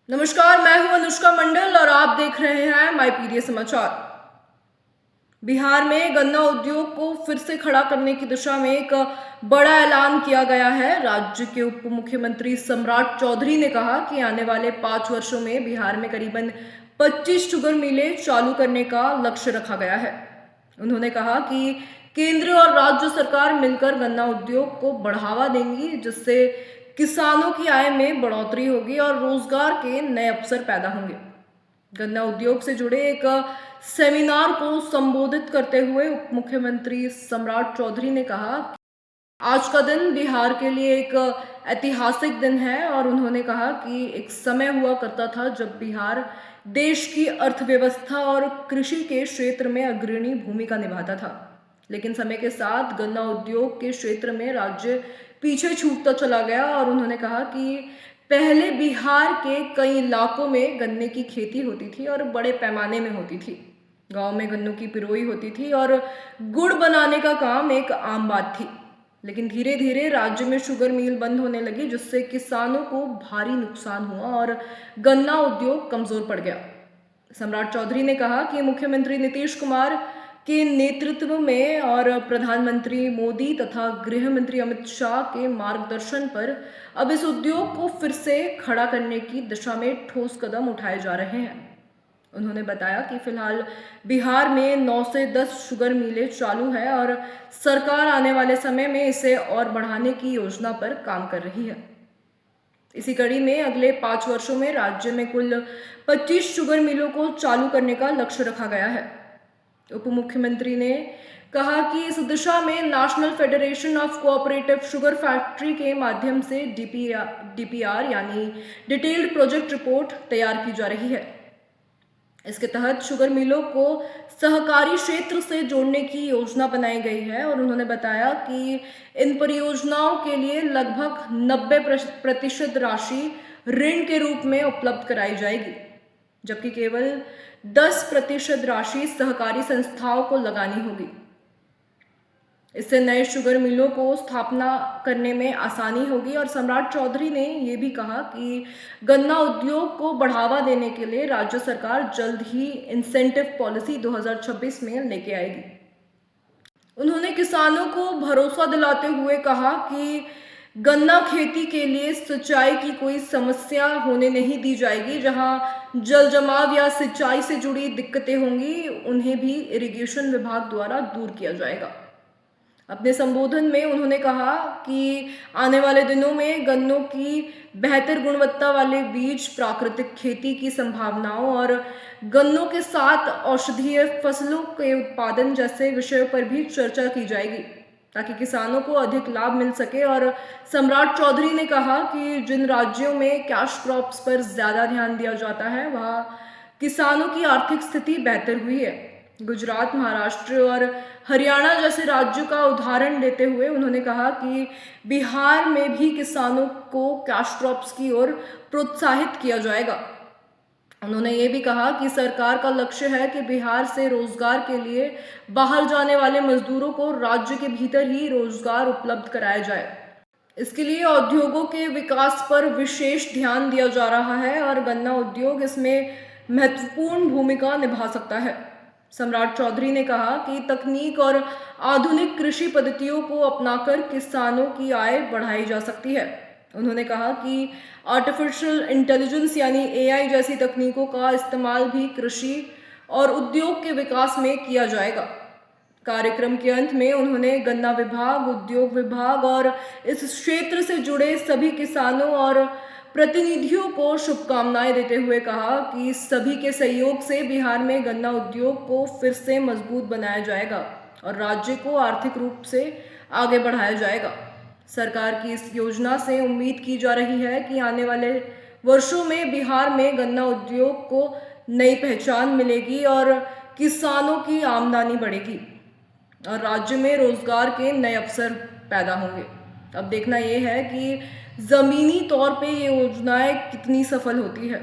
नमस्कार, मैं हूं अनुष्का मंडल और आप देख रहे हैं माई पीडीए समाचार। बिहार में गन्ना उद्योग को फिर से खड़ा करने की दिशा में एक बड़ा ऐलान किया गया है। राज्य के उप मुख्यमंत्री सम्राट चौधरी ने कहा कि आने वाले 5 वर्षों में बिहार में करीबन 25 शुगर मिलें चालू करने का लक्ष्य रखा गया है। उन्होंने कहा कि केंद्र और राज्य सरकार मिलकर गन्ना उद्योग को बढ़ावा देंगी, जिससे किसानों की आय में बढ़ोतरी होगी और रोजगार के नए अवसर पैदा होंगे। गन्ना उद्योग से जुड़े एक सेमिनार को संबोधित करते हुए उप मुख्यमंत्री सम्राट चौधरी ने कहा, आज का दिन बिहार के लिए एक ऐतिहासिक दिन है और उन्होंने कहा कि एक समय हुआ करता था जब बिहार देश की अर्थव्यवस्था और कृषि के क्षेत्र में अग्रणी भूमिका निभाता था, लेकिन समय के साथ गन्ना उद्योग के क्षेत्र में राज्य पीछे छूटता चला गया। और उन्होंने कहा कि पहले बिहार के कई इलाकों में गन्ने की खेती होती थी और बड़े पैमाने में होती थी। गांव में गन्नों की पिरोई होती थी और गुड़ बनाने का काम एक आम बात थी, लेकिन धीरे धीरे राज्य में शुगर मिल बंद होने लगी, जिससे किसानों को भारी नुकसान हुआ और गन्ना उद्योग कमजोर पड़ गया। सम्राट चौधरी ने कहा कि मुख्यमंत्री नीतीश कुमार के नेतृत्व में और प्रधानमंत्री मोदी तथा गृह मंत्री अमित शाह के मार्गदर्शन पर अब इस उद्योग को फिर से खड़ा करने की दिशा में ठोस कदम उठाए जा रहे हैं। उन्होंने बताया कि फिलहाल बिहार में 9 से 10 शुगर मिलें चालू है और सरकार आने वाले समय में इसे और बढ़ाने की योजना पर काम कर रही है। इसी कड़ी में अगले 5 वर्षों में राज्य में कुल 25 शुगर मिलों को चालू करने का लक्ष्य रखा गया है। उप मुख्यमंत्री ने कहा कि इस दिशा में national federation of cooperative sugar factory के माध्यम से डीपीआर यानी डिटेल्ड प्रोजेक्ट रिपोर्ट तैयार की जा रही है। इसके तहत शुगर मिलों को सहकारी क्षेत्र से जोड़ने की योजना बनाई गई है और उन्होंने बताया कि इन परियोजनाओं के लिए लगभग 90% राशि ऋण के रूप में उपलब्ध कराई जाएगी, जबकि केवल 10% राशि सहकारी संस्थाओं को लगानी होगी। इससे नए शुगर मिलों को स्थापना करने में आसानी होगी। और सम्राट चौधरी ने यह भी कहा कि गन्ना उद्योग को बढ़ावा देने के लिए राज्य सरकार जल्द ही इंसेंटिव पॉलिसी 2026 में लेके आएगी। उन्होंने किसानों को भरोसा दिलाते हुए कहा कि गन्ना खेती के लिए सिंचाई की कोई समस्या होने नहीं दी जाएगी। जहां जल जमाव या सिंचाई से जुड़ी दिक्कतें होंगी, उन्हें भी इरिगेशन विभाग द्वारा दूर किया जाएगा। अपने संबोधन में उन्होंने कहा कि आने वाले दिनों में गन्नों की बेहतर गुणवत्ता वाले बीज, प्राकृतिक खेती की संभावनाओं और गन्नों के साथ औषधीय फसलों के उत्पादन जैसे विषयों पर भी चर्चा की जाएगी, ताकि किसानों को अधिक लाभ मिल सके। और सम्राट चौधरी ने कहा कि जिन राज्यों में कैश क्रॉप्स पर ज्यादा ध्यान दिया जाता है, वहाँ किसानों की आर्थिक स्थिति बेहतर हुई है। गुजरात, महाराष्ट्र और हरियाणा जैसे राज्यों का उदाहरण देते हुए उन्होंने कहा कि बिहार में भी किसानों को कैश क्रॉप्स की ओर प्रोत्साहित किया जाएगा। उन्होंने ये भी कहा कि सरकार का लक्ष्य है कि बिहार से रोजगार के लिए बाहर जाने वाले मजदूरों को राज्य के भीतर ही रोजगार उपलब्ध कराया जाए। इसके लिए उद्योगों के विकास पर विशेष ध्यान दिया जा रहा है और गन्ना उद्योग इसमें महत्वपूर्ण भूमिका निभा सकता है। सम्राट चौधरी ने कहा कि तकनीक और आधुनिक कृषि पद्धतियों को अपनाकर किसानों की आय बढ़ाई जा सकती है। उन्होंने कहा कि आर्टिफिशियल इंटेलिजेंस यानी एआई जैसी तकनीकों का इस्तेमाल भी कृषि और उद्योग के विकास में किया जाएगा। कार्यक्रम के अंत में उन्होंने गन्ना विभाग, उद्योग विभाग और इस क्षेत्र से जुड़े सभी किसानों और प्रतिनिधियों को शुभकामनाएं देते हुए कहा कि सभी के सहयोग से बिहार में गन्ना उद्योग को फिर से मजबूत बनाया जाएगा और राज्य को आर्थिक रूप से आगे बढ़ाया जाएगा। सरकार की इस योजना से उम्मीद की जा रही है कि आने वाले वर्षों में बिहार में गन्ना उद्योग को नई पहचान मिलेगी और किसानों की आमदनी बढ़ेगी और राज्य में रोजगार के नए अवसर पैदा होंगे। अब देखना यह है कि जमीनी तौर पे ये योजनाएं कितनी सफल होती है।